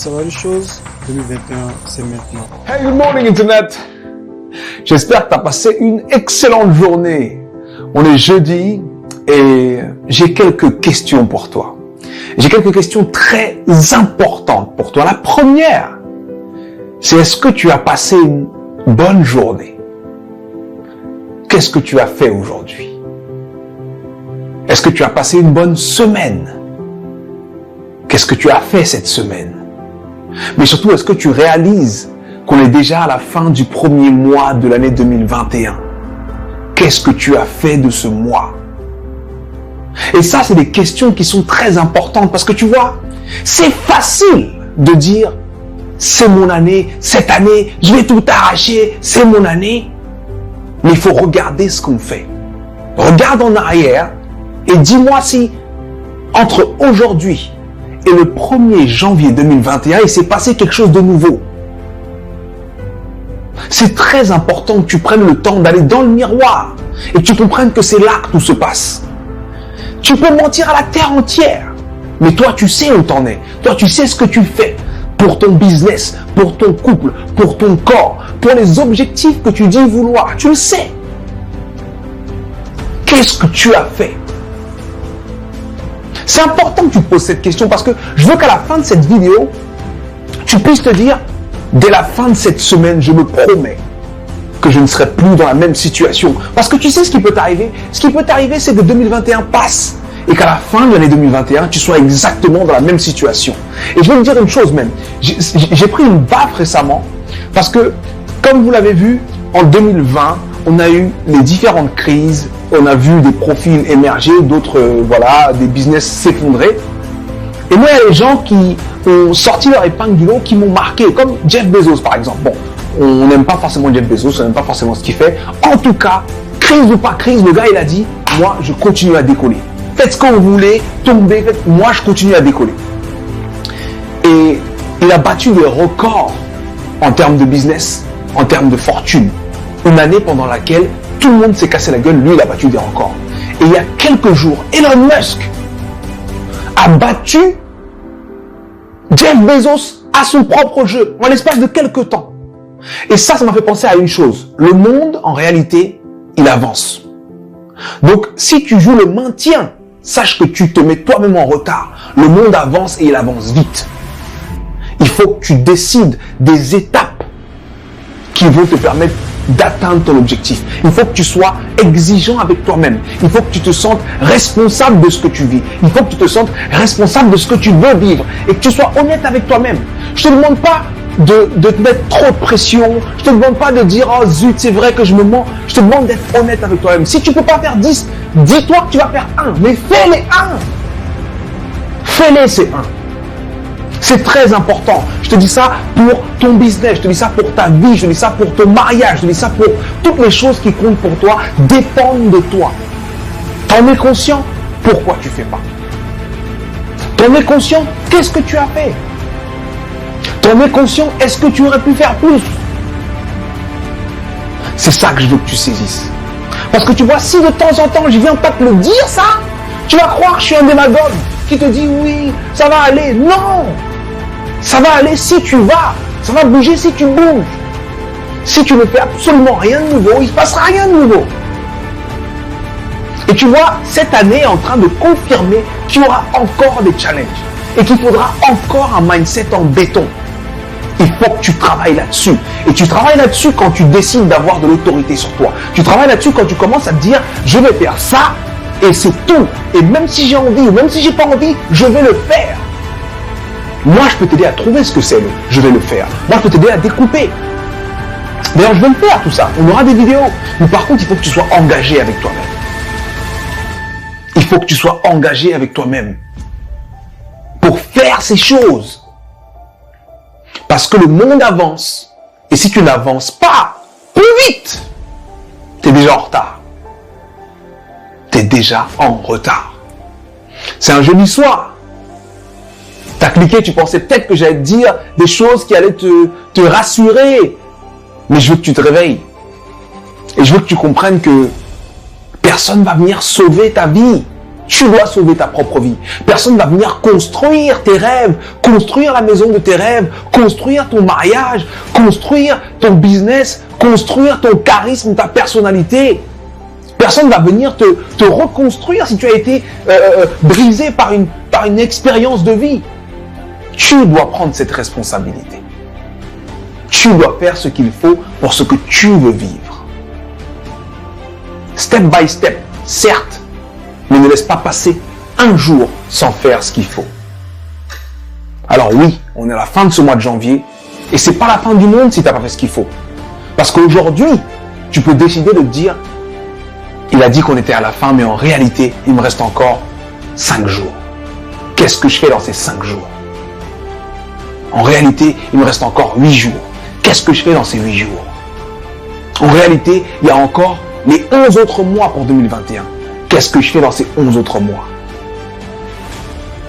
ça va les choses? 2021, c'est maintenant. Hey, good morning Internet! J'espère que tu as passé une excellente journée. On est jeudi et j'ai quelques questions pour toi. J'ai quelques questions très importantes pour toi. La première, c'est est-ce que tu as passé une bonne journée? Qu'est-ce que tu as fait aujourd'hui? Est-ce que tu as passé une bonne semaine? Qu'est-ce que tu as fait cette semaine? Mais surtout, est-ce que tu réalises qu'on est déjà à la fin du premier mois de l'année 2021? Qu'est-ce que tu as fait de ce mois? Et ça, c'est des questions qui sont très importantes parce que tu vois, c'est facile de dire c'est mon année, cette année, je vais tout arracher, c'est mon année. Mais il faut regarder ce qu'on fait. Regarde en arrière et dis-moi si entre aujourd'hui et le 1er janvier 2021, il s'est passé quelque chose de nouveau. C'est très important que tu prennes le temps d'aller dans le miroir et que tu comprennes que c'est là que tout se passe. Tu peux mentir à la terre entière, mais toi tu sais où t'en es. Toi tu sais ce que tu fais pour ton business, pour ton couple, pour ton corps, pour les objectifs que tu dis vouloir. Tu le sais. Qu'est-ce que tu as fait? C'est important que tu te poses cette question parce que je veux qu'à la fin de cette vidéo, tu puisses te dire, dès la fin de cette semaine, je me promets que je ne serai plus dans la même situation. Parce que tu sais ce qui peut t'arriver? Ce qui peut t'arriver, c'est que 2021 passe et qu'à la fin de l'année 2021, tu sois exactement dans la même situation. Et je vais te dire une chose même. J'ai pris une baffe récemment parce que, comme vous l'avez vu, en 2020, on a eu les différentes crises, on a vu des profils émerger, d'autres, des business s'effondrer. Et moi, il y a des gens qui ont sorti leur épingle du lot, qui m'ont marqué, comme Jeff Bezos par exemple. Bon, on n'aime pas forcément Jeff Bezos, on n'aime pas forcément ce qu'il fait. En tout cas, crise ou pas crise, le gars il a dit, moi je continue à décoller. Faites ce que vous voulez, tombez, moi je continue à décoller. Et il a battu des records en termes de business, en termes de fortune. Une année pendant laquelle tout le monde s'est cassé la gueule, lui il a battu des records. Et il y a quelques jours, Elon Musk a battu Jeff Bezos à son propre jeu, en l'espace de quelques temps. Et ça m'a fait penser à une chose. Le monde, en réalité, il avance. Donc, si tu joues le maintien, sache que tu te mets toi-même en retard. Le monde avance et il avance vite. Il faut que tu décides des étapes qui vont te permettre d'atteindre ton objectif. Il faut que tu sois exigeant avec toi-même. Il faut que tu te sentes responsable de ce que tu vis. Il faut que tu te sentes responsable de ce que tu veux vivre et que tu sois honnête avec toi-même. Je te demande pas de te mettre trop de pression. Je te demande pas de dire oh zut c'est vrai que je me mens. Je te demande d'être honnête avec toi-même. Si tu peux pas faire 10, dis-toi que tu vas faire 1, mais fais-les 1. Fais-les ces 1. C'est très important. Je te dis ça pour ton business, je te dis ça pour ta vie, je te dis ça pour ton mariage, je te dis ça pour toutes les choses qui comptent pour toi, dépendent de toi. T'en es conscient? Pourquoi tu fais pas? T'en es conscient? Qu'est-ce que tu as fait? T'en es conscient? Est-ce que tu aurais pu faire plus? C'est ça que je veux que tu saisisses. Parce que tu vois, si de temps en temps je viens pas te le dire ça, tu vas croire que je suis un démagogue qui te dit oui, ça va aller. Non! Ça va aller si tu vas. Ça va bouger si tu bouges. Si tu ne fais absolument rien de nouveau, il ne se passera rien de nouveau. Et tu vois, cette année est en train de confirmer qu'il y aura encore des challenges. Et qu'il faudra encore un mindset en béton. Il faut que tu travailles là-dessus. Et tu travailles là-dessus quand tu décides d'avoir de l'autorité sur toi. Tu travailles là-dessus quand tu commences à te dire, je vais faire ça, et c'est tout. Et même si j'ai envie, ou même si j'ai pas envie, je vais le faire. Moi, je peux t'aider à trouver ce que c'est je vais le faire. Moi, je peux t'aider à découper. D'ailleurs, je vais le faire, tout ça. On aura des vidéos. Mais par contre, il faut que tu sois engagé avec toi-même. Il faut que tu sois engagé avec toi-même pour faire ces choses. Parce que le monde avance. Et si tu n'avances pas plus vite, tu es déjà en retard. Tu es déjà en retard. C'est un jeudi soir. Tu as cliqué, tu pensais peut-être que j'allais te dire des choses qui allaient te rassurer. Mais je veux que tu te réveilles. Et je veux que tu comprennes que personne ne va venir sauver ta vie. Tu dois sauver ta propre vie. Personne ne va venir construire tes rêves, construire la maison de tes rêves, construire ton mariage, construire ton business, construire ton charisme, ta personnalité. Personne ne va venir te reconstruire si tu as été brisé par une expérience de vie. Tu dois prendre cette responsabilité. Tu dois faire ce qu'il faut pour ce que tu veux vivre. Step by step, certes, mais ne laisse pas passer un jour sans faire ce qu'il faut. Alors oui, on est à la fin de ce mois de janvier et c'est pas la fin du monde si tu n'as pas fait ce qu'il faut. Parce qu'aujourd'hui, tu peux décider de te dire, il a dit qu'on était à la fin, mais en réalité, il me reste encore 5 jours. Qu'est-ce que je fais dans ces 5 jours? En réalité, il me reste encore 8 jours. Qu'est-ce que je fais dans ces 8 jours? En réalité, il y a encore les 11 autres mois pour 2021. Qu'est-ce que je fais dans ces 11 autres mois?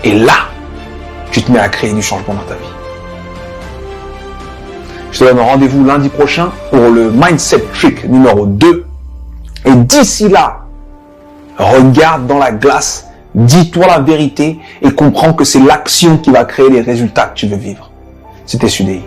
Et là, tu te mets à créer du changement dans ta vie. Je te donne rendez-vous lundi prochain pour le Mindset Trick numéro 2. Et d'ici là, regarde dans la glace, dis-toi la vérité et comprends que c'est l'action qui va créer les résultats que tu veux vivre. C'était Sudei.